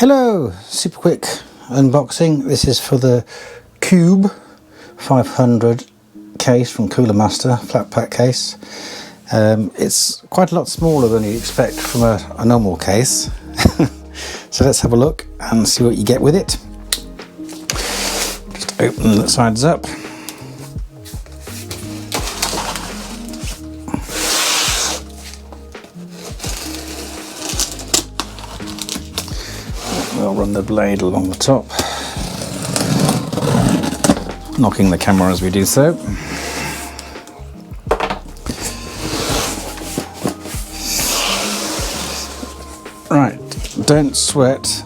Hello, super quick unboxing. This is for the Qube 500 case from Cooler Master, Flatpack case. It's quite a lot smaller than you'd expect from a normal case. So let's have a look and see what you get with it. Just open the sides up. We'll run the blade along the top, knocking the camera as we do so. Right, don't sweat,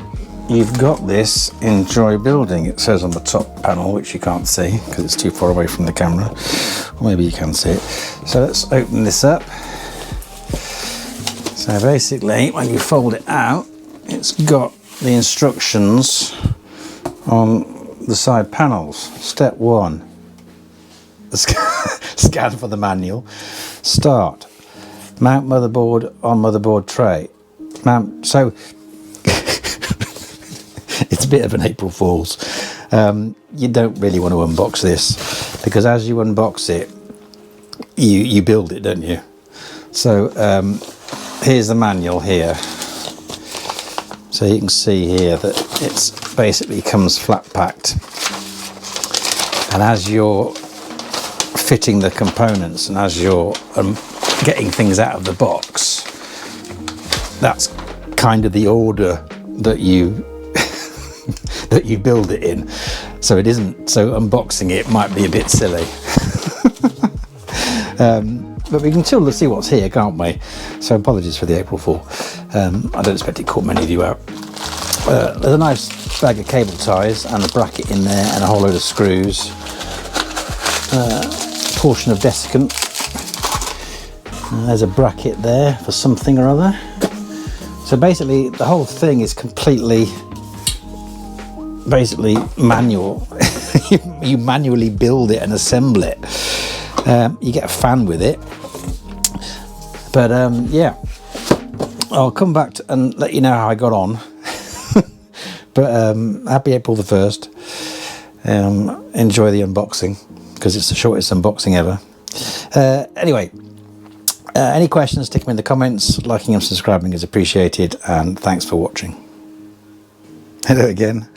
you've got this, enjoy building, it says on the top panel, which you can't see because it's too far away from the camera, or maybe you can see it. So let's open this up. So basically, when you fold it out, it's got the instructions on the side panels. Step 1, scan for the manual. Start. Mount motherboard on motherboard tray. So it's a bit of an April Fool's. You don't really want to unbox this because as you unbox it, you build it, don't you? So here's the manual here. So you can see here that it's basically comes flat packed, and as you're fitting the components and as you're getting things out of the box, that's kind of the order that you that you build it in. So it isn't, so unboxing it might be a bit silly. But we can still see what's here, can't we? So apologies for the April Fool. I don't expect it caught many of you out. There's a nice bag of cable ties and a bracket in there and a whole load of screws. Portion of desiccant. There's a bracket there for something or other. So basically the whole thing is completely manual. You manually build it and assemble it. You get a fan with it, but yeah, I'll come back and let you know how I got on. But happy April the 1st. Enjoy the unboxing because it's the shortest unboxing ever. Anyway, any questions, stick them in the comments. Liking and subscribing is appreciated, and thanks for watching. Hello again.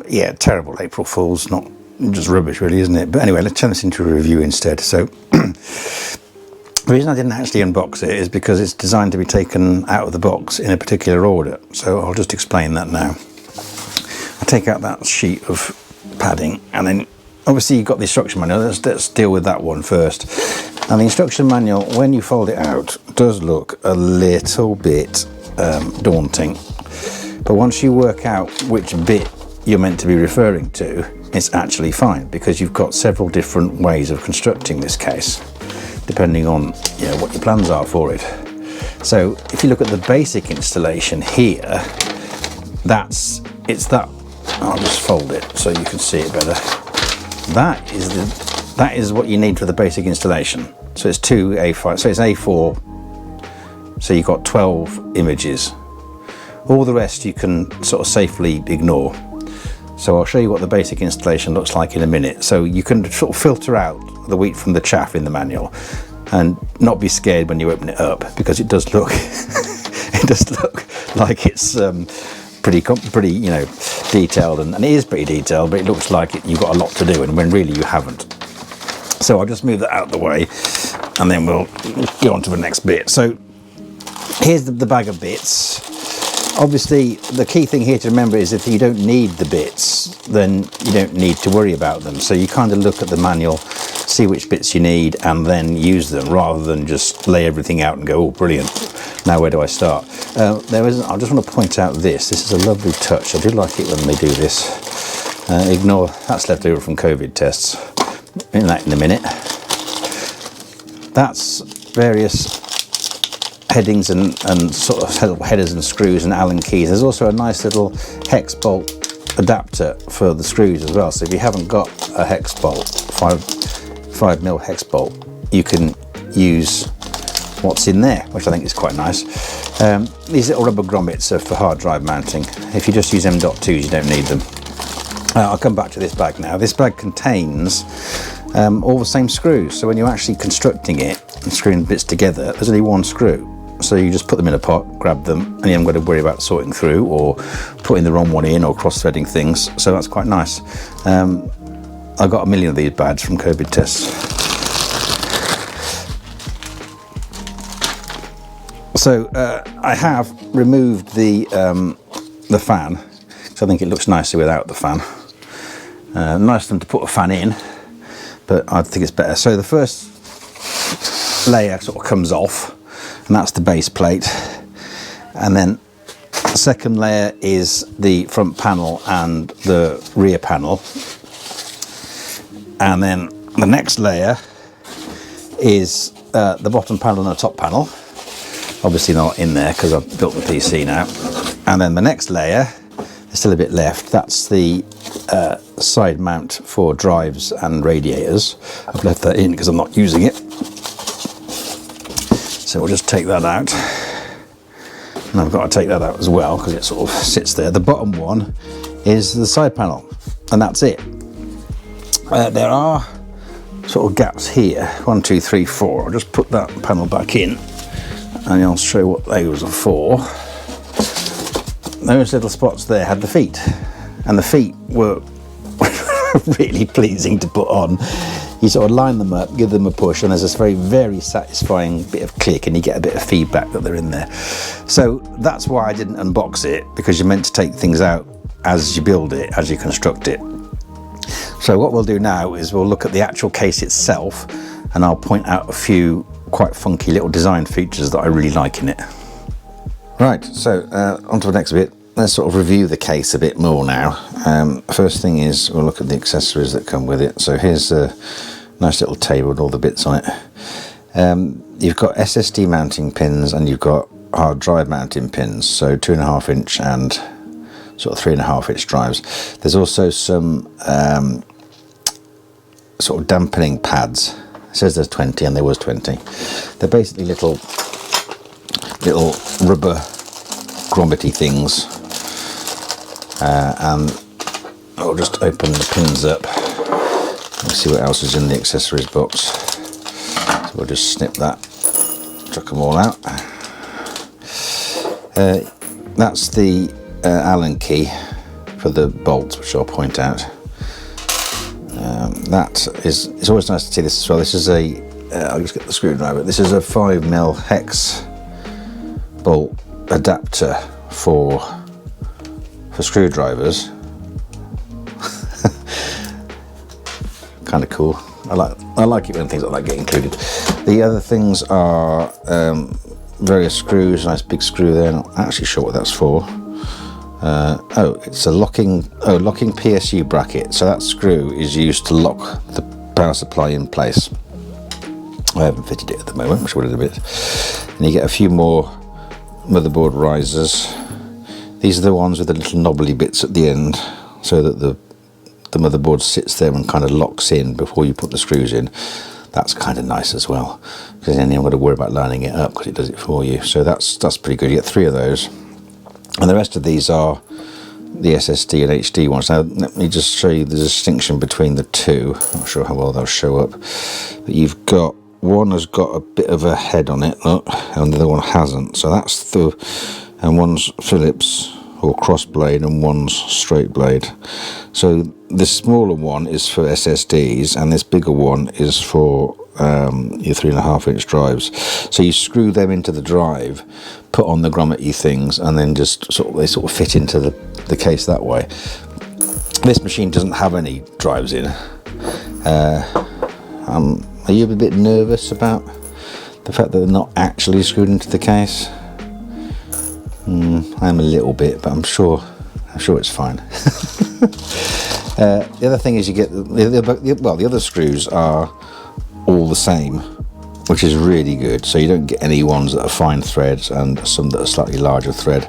Yeah, terrible April Fools, not just rubbish really, isn't it? But anyway, let's turn this into a review instead. So the reason I didn't actually unbox it is because it's designed to be taken out of the box in a particular order. So I'll just explain that now. I take out that sheet of padding, and then obviously you've got the instruction manual. Let's deal with that one first. And the instruction manual, when you fold it out, does look a little bit daunting. But once you work out which bit you're meant to be referring to, it's actually fine because you've got several different ways of constructing this case depending on what your plans are for it. So if you look at the basic installation here, it's that I'll just fold it so you can see it better. That is what you need for the basic installation. So it's 2 A5, so it's A4, so you've got 12 images. All the rest you can sort of safely ignore. So I'll show you what the basic installation looks like in a minute. So you can sort of filter out the wheat from the chaff in the manual and not be scared when you open it up, because it does look it does look like it's pretty detailed, and it is pretty detailed, but it looks like you've got a lot to do, and when really you haven't. So I'll just move that out of the way and then we'll go on to the next bit. So here's the bag of bits. Obviously, the key thing here to remember is if you don't need the bits, then you don't need to worry about them. So you kind of look at the manual, see which bits you need, and then use them, rather than just lay everything out and go, oh, brilliant, now where do I start? I just want to point out this. This is a lovely touch. I do like it when they do this. Ignore, that's left over from COVID tests. In that in a minute. That's various headings and sort of headers and screws and Allen keys. There's also a nice little hex bolt adapter for the screws as well. So if you haven't got a hex bolt, 5mm hex bolt, you can use what's in there, which I think is quite nice. These little rubber grommets are for hard drive mounting. If you just use M.2s, you don't need them. I'll come back to this bag now. This bag contains all the same screws, so when you're actually constructing it and screwing bits together, there's only one screw. So you just put them in a pot, grab them, and you haven't got to worry about sorting through or putting the wrong one in or cross-threading things, so that's quite nice. I got 1 million of these bags from COVID tests. So I have removed the fan, because I think it looks nicer without the fan. Nice of them to put a fan in, but I think it's better. So the first layer sort of comes off, and that's the base plate. And then the second layer is the front panel and the rear panel. And then the next layer is the bottom panel and the top panel. Obviously not in there because I've built the PC now. And then the next layer, there's still a bit left, that's the side mount for drives and radiators. I've left that in because I'm not using it. So we'll just take that out. And I've got to take that out as well because it sort of sits there. The bottom one is the side panel, and that's it. There are sort of gaps here, 1, 2, 3, 4. I'll just put that panel back in and I'll show you what those are for. Those little spots there had the feet, and the feet were really pleasing to put on. You sort of line them up, give them a push, and there's this very, very satisfying bit of click, and you get a bit of feedback that they're in there. So that's why I didn't unbox it, because you're meant to take things out as you build it, as you construct it. So what we'll do now is we'll look at the actual case itself, and I'll point out a few quite funky little design features that I really like in it. Right, so on to the next bit. Let's sort of review the case a bit more now. First thing is we'll look at the accessories that come with it. So here's a nice little table with all the bits on it. You've got SSD mounting pins and you've got hard drive mounting pins, so 2.5 inch and sort of 3.5 inch drives. There's also some sort of dampening pads. It says there's 20 and there was 20. They're basically little rubber grommety things. And I'll just open the pins up and see what else is in the accessories box. So we'll just snip that, chuck them all out. That's the Allen key for the bolts, which I'll point out. It's always nice to see this as well. This is I'll just get the screwdriver. This is a 5mm hex bolt adapter for screwdrivers. Kind of cool. I like it when things like that get included. The other things are various screws. Nice big screw there. Not actually sure what that's for. It's a locking PSU bracket. So that screw is used to lock the power supply in place. I haven't fitted it at the moment, which will in a bit. And you get a few more motherboard risers. These are the ones with the little knobbly bits at the end, so that the motherboard sits there and kind of locks in before you put the screws in. That's kind of nice as well, because then you haven't got to worry about lining it up because it does it for you. So that's pretty good. You get 3 of those, and the rest of these are the SSD and HD ones. Now let me just show you the distinction between the two. I'm not sure how well they'll show up, but you've got one has got a bit of a head on it, look, and the other one hasn't. So that's and one's Phillips or cross blade and one's straight blade. So this smaller one is for SSDs and this bigger one is for your 3.5 inch drives. So you screw them into the drive, put on the grommety things, and then just they sort of fit into the case that way. This machine doesn't have any drives in. Are you a bit nervous about the fact that they're not actually screwed into the case? I am a little bit, but I'm sure it's fine. The other thing is you get the other screws are all the same, which is really good. So you don't get any ones that are fine threads and some that are slightly larger thread,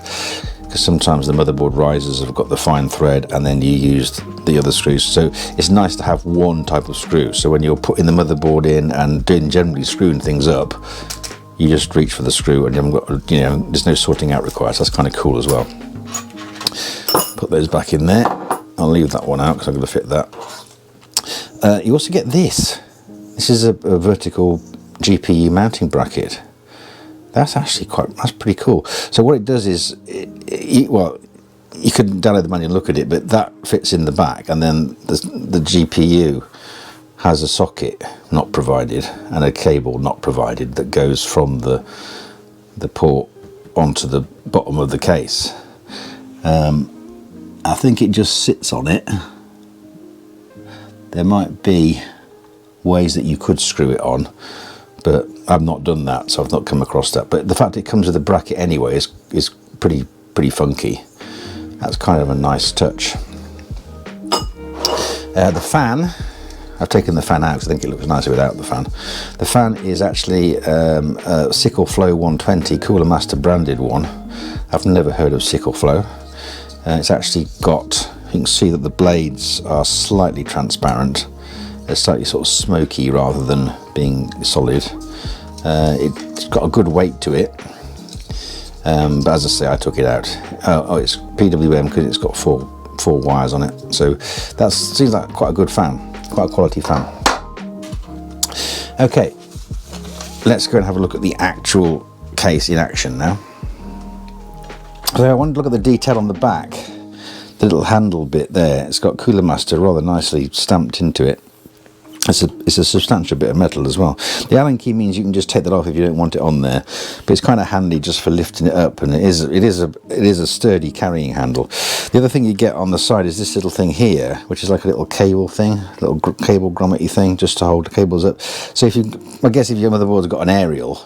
because sometimes the motherboard risers have got the fine thread and then you used the other screws. So it's nice to have one type of screw, so when you're putting the motherboard in and generally screwing things up, you just reach for the screw and you haven't got, you know, there's no sorting out required. So that's kind of cool as well. Put those back in there. I'll leave that one out because I'm going to fit that. You also get this. This is a vertical GPU mounting bracket. That's actually that's pretty cool. So what it does is, well, you could download the manual and look at it, but that fits in the back, and then the GPU has a socket not provided and a cable not provided that goes from the port onto the bottom of the case. I think it just sits on it. There might be ways that you could screw it on, but I've not done that, so I've not come across that. But the fact it comes with a bracket anyway is pretty funky. That's kind of a nice touch. The fan, I've taken the fan out because I think it looks nicer without the fan. The fan is actually a Sickle Flow 120 Cooler Master branded one. I've never heard of Sickle Flow. It's actually got, you can see that the blades are slightly transparent. They're slightly sort of smoky rather than being solid. It's got a good weight to it. But as I say, I took it out. Oh, it's PWM because it's got four wires on it. So that seems like quite a good fan, quite a quality fan. Okay, let's go and have a look at the actual case in action now. So I wanted to look at the detail on the back, the little handle bit there. It's got Cooler Master rather nicely stamped into it. It's a substantial bit of metal as well. The Allen key means you can just take that off if you don't want it on there, but it's kind of handy just for lifting it up, and it is a sturdy carrying handle. The other thing you get on the side is this little thing here, which is like a little cable thing, a little cable grommet-y thing, just to hold the cables up. So I guess if your motherboard's got an aerial,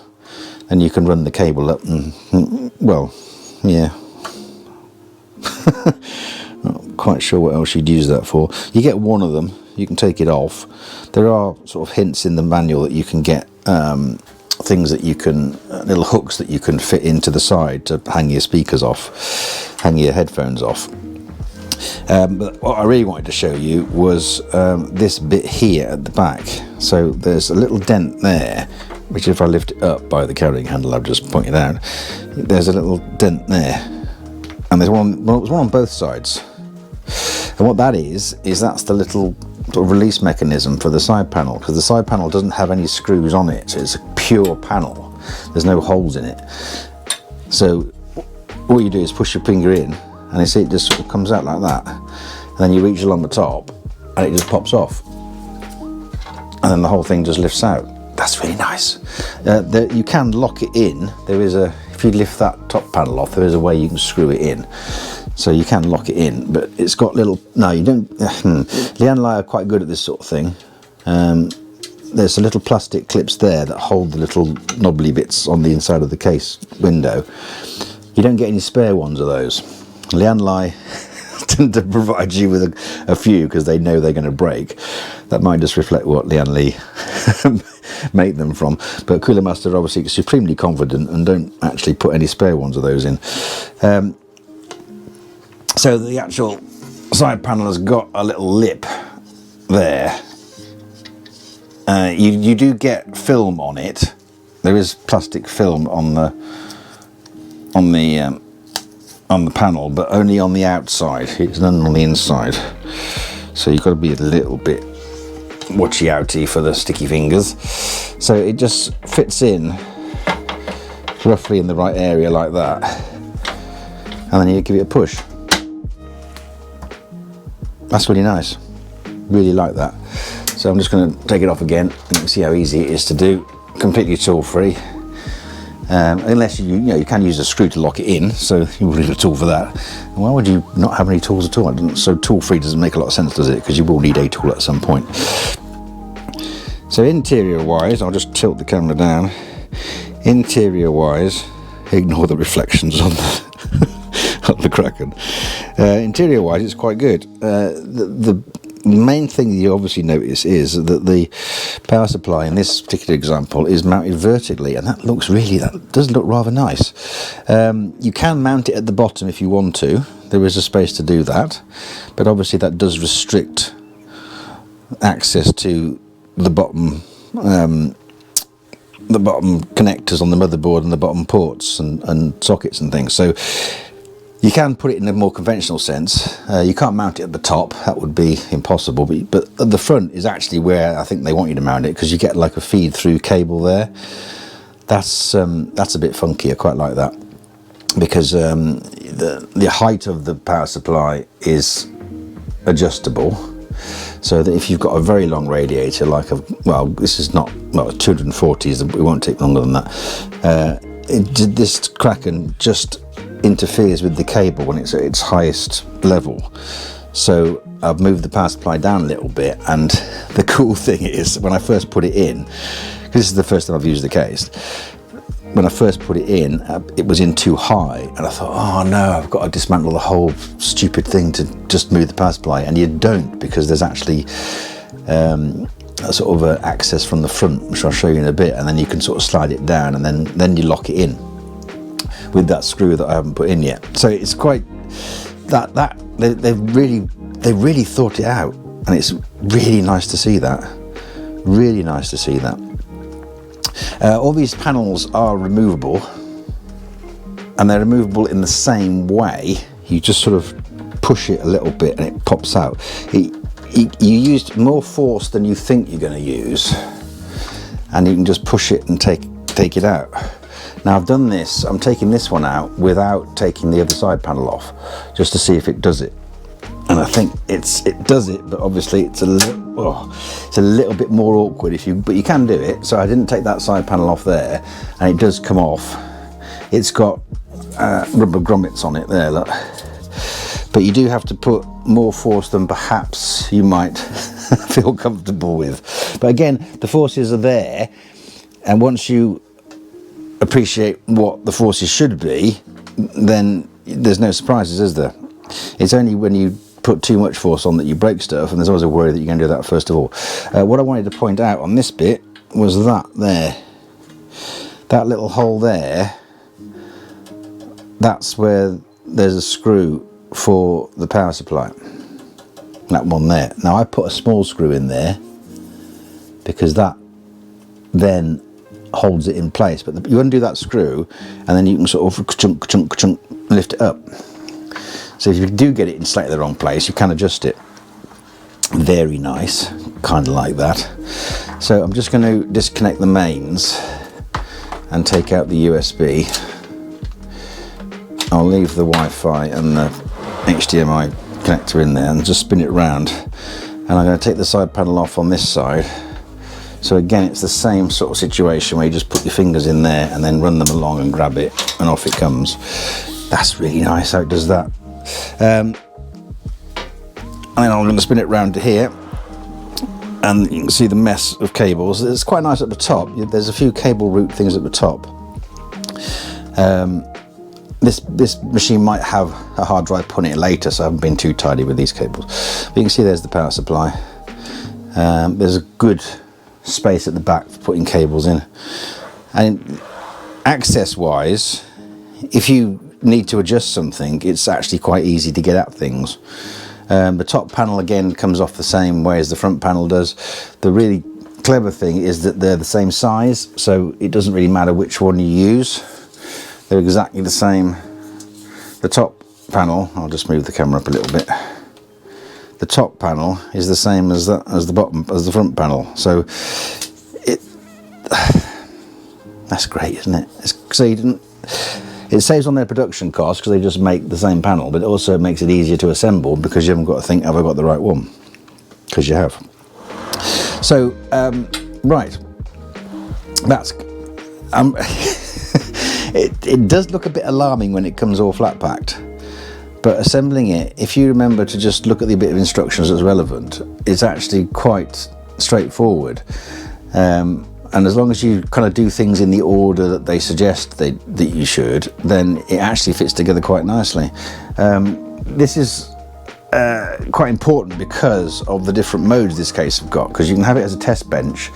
then you can run the cable up and, well, yeah. Not quite sure what else you'd use that for. You get one of them, you can take it off. There are sort of hints in the manual that you can get things that you can, little hooks that you can fit into the side to hang your speakers off, hang your headphones off. But what I really wanted to show you was this bit here at the back. So there's a little dent there, which if I lift it up by the carrying handle I've just pointed out, there's a little dent there. And there's one on both sides. And what that is that's the little sort of release mechanism for the side panel, because the side panel doesn't have any screws on it, so it's a pure panel. There's no holes in it. So all you do is push your finger in, and you see it just sort of comes out like that. And then you reach along the top, and it just pops off. And then the whole thing just lifts out. That's really nice. You can lock it in. If you lift that top panel off, there is a way you can screw it in. So you can lock it in, but it's got little, no you don't, Leanne and I are quite good at this sort of thing. There's a little plastic clips there that hold the little knobbly bits on the inside of the case window. You don't get any spare ones of those. Leanne and I tend to provide you with a few because they know they're going to break. That might just reflect what Leanne Lee make them from. But Cooler Master are obviously supremely confident and don't actually put any spare ones of those in. So the actual side panel has got a little lip there. You do get film on it. There is plastic film on the panel, but only on the outside. It's none on the inside. So you've got to be a little bit watchy outy for the sticky fingers. So it just fits in roughly in the right area like that, and then you give it a push. That's really nice. Really like that. So I'm just going to take it off again, and you can see how easy it is to do. Completely tool free. Unless you can use a screw to lock it in, so you will need a tool for that. And why would you not have any tools at all? So tool free doesn't make a lot of sense, does it? Because you will need a tool at some point. So interior wise, I'll just tilt the camera down. Interior wise, ignore the reflections on the Kraken. Interior wise, it's quite good. The main thing you obviously notice is that the power supply in this particular example is mounted vertically, and that does look rather nice. You can mount it at the bottom if you want to. There is a space to do that, but obviously that does restrict access to the bottom connectors on the motherboard and the bottom ports and sockets and things. So you can put it in a more conventional sense. You can't mount it at the top, that would be impossible, but at the front is actually where I think they want you to mount it, because you get like a feed through cable there. That's a bit funky. I quite like that, because the height of the power supply is adjustable, so that if you've got a very long radiator, like this is not, 240s, it won't take longer than that. This Kraken just interferes with the cable when it's at its highest level. So I've moved the power supply down a little bit, and the cool thing is, when I first put it in, because this is the first time I've used the case, when I first put it in, it was in too high, and I thought, oh no, I've got to dismantle the whole stupid thing to just move the power supply. And you don't, because there's actually a sort of an access from the front, which I'll show you in a bit, and then you can sort of slide it down, and then you lock it in with that screw that I haven't put in yet. So it's quite they've really thought it out, and it's really nice to see that. Really nice to see that. All these panels are removable, and they're removable in the same way. You just sort of push it a little bit and it pops out. You used more force than you think you're going to use, and you can just push it and take it out. Now I've done this, I'm taking this one out without taking the other side panel off, just to see if it does it. And I think it does it, but obviously it's a little bit more awkward but you can do it. So I didn't take that side panel off there, and it does come off. It's got rubber grommets on it there, look. But you do have to put more force than perhaps you might feel comfortable with. But again, the forces are there, and once you appreciate what the forces should be, then there's no surprises, is there? It's only when you put too much force on that you break stuff, and there's always a worry that you're going to do that first of all. What I wanted to point out on this bit was that little hole there, that's where there's a screw for the power supply, that one there. Now I put a small screw in there because that then holds it in place, but you undo that screw and then you can sort of chunk lift it up. So if you do get it in slightly the wrong place, you can adjust it. Very nice, kind of like that. So I'm just going to disconnect the mains and take out the USB. I'll leave the Wi-Fi and the HDMI connector in there and just spin it round. And I'm going to take the side panel off on this side. So again, it's the same sort of situation where you just put your fingers in there and then run them along and grab it, and off it comes. That's really nice how it does that. And then I'm going to spin it round to here, and you can see the mess of cables. It's quite nice at the top. There's a few cable route things at the top. This machine might have a hard drive put in it later, so I haven't been too tidy with these cables. But you can see there's the power supply. There's a good space at the back for putting cables in. And access wise, if you need to adjust something, it's actually quite easy to get at things. The top panel again comes off the same way as the front panel does. The really clever thing is that they're the same size, so it doesn't really matter which one you use. They're exactly the same. The top panel, I'll just move the camera up a little bit. The top panel is the same as the front panel. So that's great, isn't it? It saves on their production costs because they just make the same panel, but it also makes it easier to assemble because you haven't got to think, have I got the right one? Because you have. So, right, that's it does look a bit alarming when it comes all flat packed, but assembling it, if you remember to just look at the bit of instructions that's relevant, it's actually quite straightforward. And as long as you kind of do things in the order that they suggest that you should, then it actually fits together quite nicely. This is quite important because of the different modes this case have got, because you can have it as a test bench,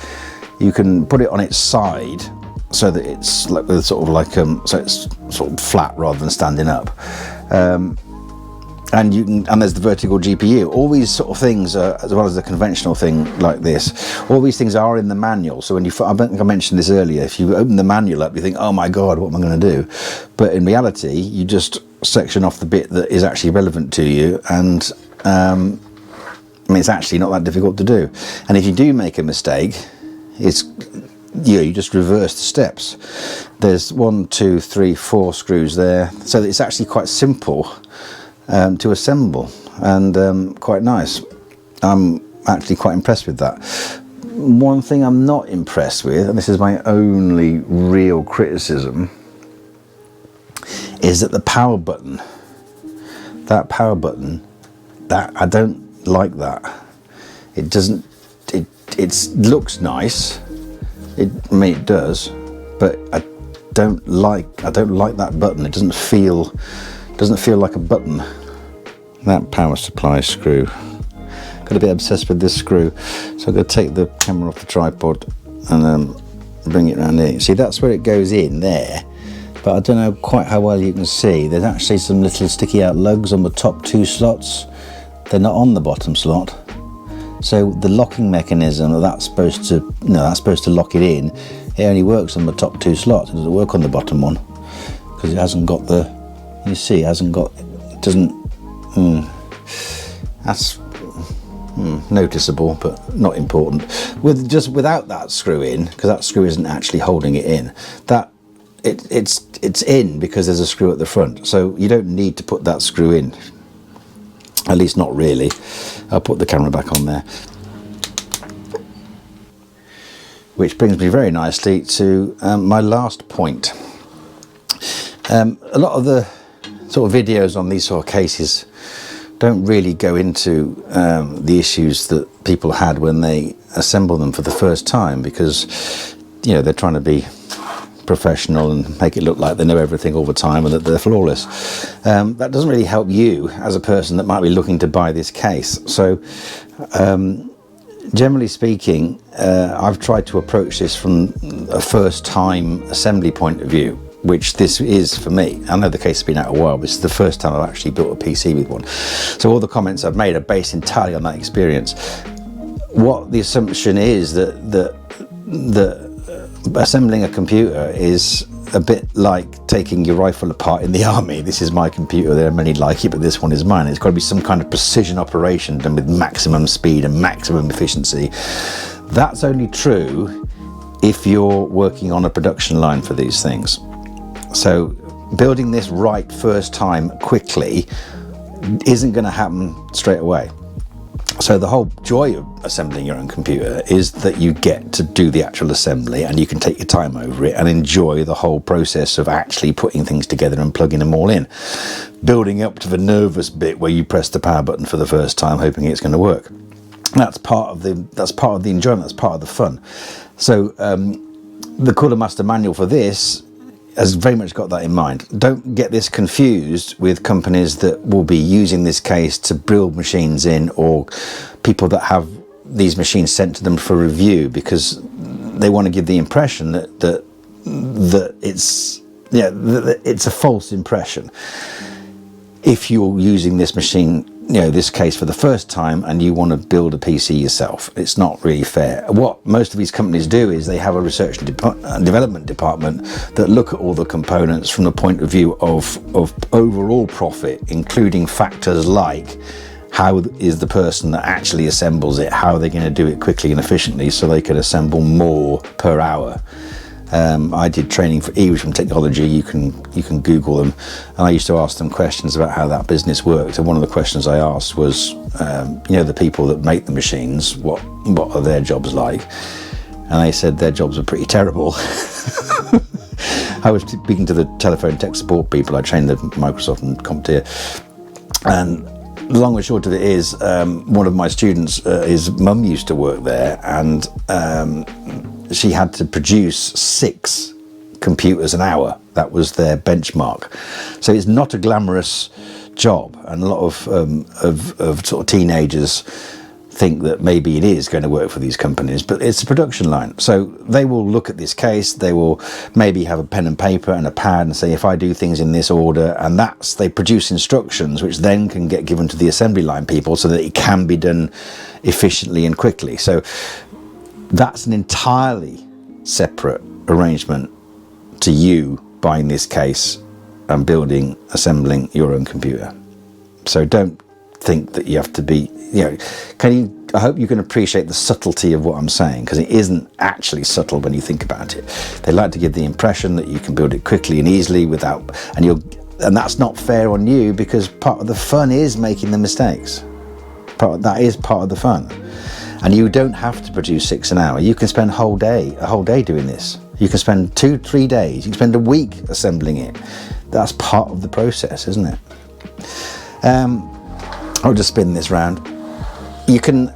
you can put it on its side so that it's like so it's sort of flat rather than standing up. and there's the vertical GPU. All these sort of things, as well as the conventional thing like this, all these things are in the manual. So when I think I mentioned this earlier, if you open the manual up, you think, oh my God, what am I going to do? But in reality, you just section off the bit that is actually relevant to you, and I mean, it's actually not that difficult to do. And if you do make a mistake, you just reverse the steps. There's 1, 2, 3, 4 screws there, so it's actually quite simple to assemble, and quite nice. I'm actually quite impressed with that. One thing I'm not impressed with, and this is my only real criticism, is that the power button, that I don't like that. It doesn't, it looks nice, I mean it does, but I don't like that button. It doesn't feel like a button. That power supply screw, got a bit obsessed with this screw, so I'm going to take the camera off the tripod and bring it around here. See, that's where it goes in there, but I don't know quite how well you can see. There's actually some little sticky out lugs on the top 2 slots. They're not on the bottom slot, so the locking mechanism that's supposed to lock it in, it only works on the top 2 slots. It doesn't work on the bottom one because it hasn't got the, you see, it doesn't, that's noticeable but not important. Without that screw in, because that screw isn't actually holding it in, that it's in because there's a screw at the front, so you don't need to put that screw in, at least not really. I'll put the camera back on there, which brings me very nicely to my last point. A lot of the sort of videos on these sort of cases don't really go into the issues that people had when they assemble them for the first time, because they're trying to be professional and make it look like they know everything all the time and that they're flawless. That doesn't really help you as a person that might be looking to buy this case. So generally speaking, I've tried to approach this from a first time assembly point of view, which this is for me. I know the case has been out a while, but this is the first time I've actually built a PC with one. So all the comments I've made are based entirely on that experience. What the assumption is that assembling a computer is a bit like taking your rifle apart in the army. This is my computer, there are many like it, but this one is mine. It's got to be some kind of precision operation done with maximum speed and maximum efficiency. That's only true if you're working on a production line for these things. So building this right first time quickly isn't going to happen straight away. So the whole joy of assembling your own computer is that you get to do the actual assembly, and you can take your time over it and enjoy the whole process of actually putting things together and plugging them all in, building up to the nervous bit where you press the power button for the first time hoping it's going to work. That's part of the enjoyment, that's part of the fun. So the Cooler Master manual for this has very much got that in mind. Don't get this confused with companies that will be using this case to build machines in, or people that have these machines sent to them for review because they want to give the impression that it's a false impression. If you're using this machine, this case for the first time, and you want to build a PC yourself, it's not really fair. What most of these companies do is they have a research and development department that look at all the components from the point of view of overall profit, including factors like how is the person that actually assembles it, how are they going to do it quickly and efficiently so they can assemble more per hour. I did training for English and technology. You can Google them, and I used to ask them questions about how that business worked. And one of the questions I asked was, the people that make the machines, what are their jobs like? And they said their jobs were pretty terrible. I was speaking to the telephone tech support people. I trained the Microsoft and CompTIA, and the long and short of it is, one of my students, his mum used to work there, and she had to produce 6 computers an hour. That was their benchmark. So it's not a glamorous job, and a lot of sort of teenagers think that maybe it is going to work for these companies, but it's a production line. So they will look at this case, they will maybe have a pen and paper and a pad and say, if I do things in this order, and they produce instructions which then can get given to the assembly line people so that it can be done efficiently and quickly. So that's an entirely separate arrangement to you buying this case and assembling your own computer. So don't think that you have to be, I hope you can appreciate the subtlety of what I'm saying, because it isn't actually subtle when you think about it. They like to give the impression that you can build it quickly and easily and that's not fair on you, because part of the fun is making the mistakes. That is part of the fun. And you don't have to produce 6 an hour. You can spend a whole day doing this. You can spend 2-3 days. You can spend a week assembling it. That's part of the process, isn't it? I'll just spin this round. You can,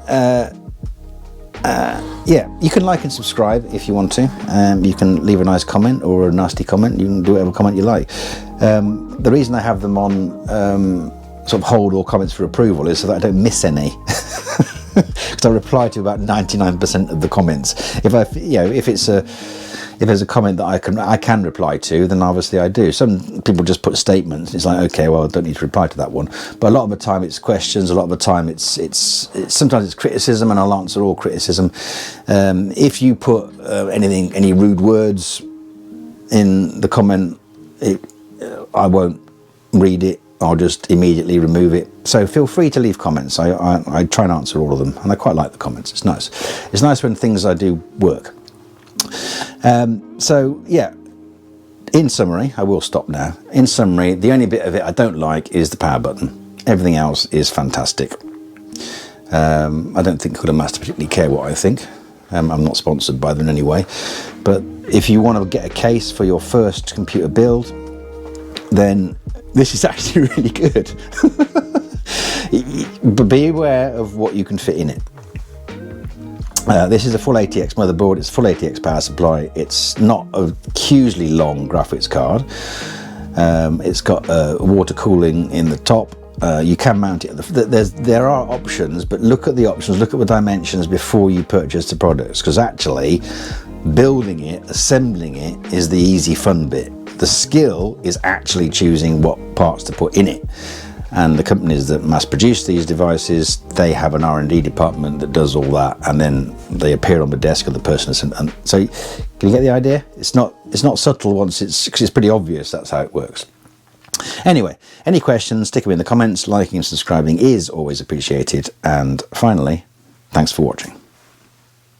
you can like and subscribe if you want to. You can leave a nice comment or a nasty comment. You can do whatever comment you like. The reason I have them on sort of hold all comments for approval is so that I don't miss any. Because I reply to about 99% of the comments. If there's a comment that I can reply to, then obviously I do. Some people just put statements. It's like, okay, well, I don't need to reply to that one. But a lot of the time it's questions. A lot of the time it's sometimes it's criticism, and I'll answer all criticism. If you put any rude words in the comment, I won't read it. I'll just immediately remove it. So feel free to leave comments. I try and answer all of them, and I quite like the comments. It's nice. It's nice when things I do work. So yeah, in summary, I will stop now. In summary, the only bit of it I don't like is the power button. Everything else is fantastic. I don't think Cooler Master particularly care what I think. I'm not sponsored by them in any way. But if you want to get a case for your first computer build, then this is actually really good. But be aware of what you can fit in it. This is a full ATX motherboard. It's full ATX power supply. It's not a hugely long graphics card. It's got water cooling in the top. You can mount it. There are options, but look at the options. Look at the dimensions before you purchase the products, because actually building it, assembling it is the easy fun bit. The skill is actually choosing what parts to put in it. And the companies that mass produce these devices, they have an R&D department that does all that, and then they appear on the desk of the person. And so, can you get the idea? It's not subtle once it's pretty obvious. That's how it works. Anyway, any questions? Stick them in the comments. Liking and subscribing is always appreciated. And finally, thanks for watching.